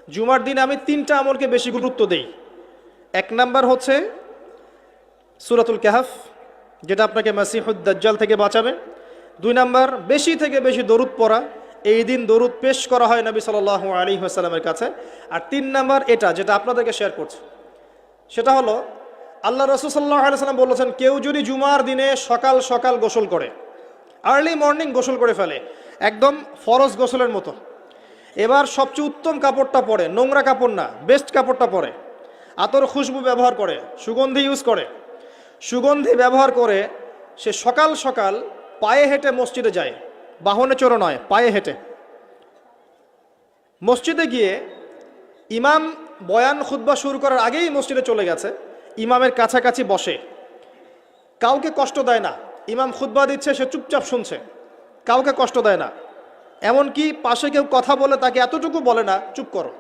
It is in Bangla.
জুমার দিনে আমি 3টা আমলকে বেশি গুরুত্ব দেই। 1 নাম্বার হচ্ছে সূরাতুল কাহফ, যেটা আপনাকে মাসিহুদ দাজ্জাল থেকে বাঁচাবে। 2 নাম্বার বেশি থেকে বেশি দরুদ পড়া, এই দিন দরুদ পেশ করা হয় নবী সাল্লাল্লাহু আলাইহি ওয়াসাল্লামের কাছে। আর 3 নাম্বার এটা যেটা আপনাদেরকে শেয়ার করছি, সেটা হলো আল্লাহ রাসূল সাল্লাল্লাহু আলাইহি ওয়াসাল্লাম বলেছেন, কেউ যদি জুমার দিনে সকাল সকাল গোসল করে, আর্লি মর্নিং গোসল করে ফেলে, একদম ফরজ গোসলের মতো, এবার সবচেয়ে উত্তম কাপড়টা পরে, নোংরা কাপড় না, বেস্ট কাপড়টা পরে, আতর খুশবু ব্যবহার করে, সুগন্ধি ইউজ করে, সুগন্ধি ব্যবহার করে সে সকাল সকাল পায়ে হেঁটে মসজিদে যায়, বাহনে চড়ে নয়, পায়ে হেঁটে মসজিদে গিয়ে ইমাম বয়ান খুতবা শুরু করার আগেই মসজিদে চলে গেছে, ইমামের কাছাকাছি বসে, কাউকে কষ্ট দেয় না, ইমাম খুতবা দিচ্ছে সে চুপচাপ শুনছে, কাউকে কষ্ট দেয় না, এমনকি পাশে কেউ কথা বলে তাকে এতটুকু বলে না চুপ করো,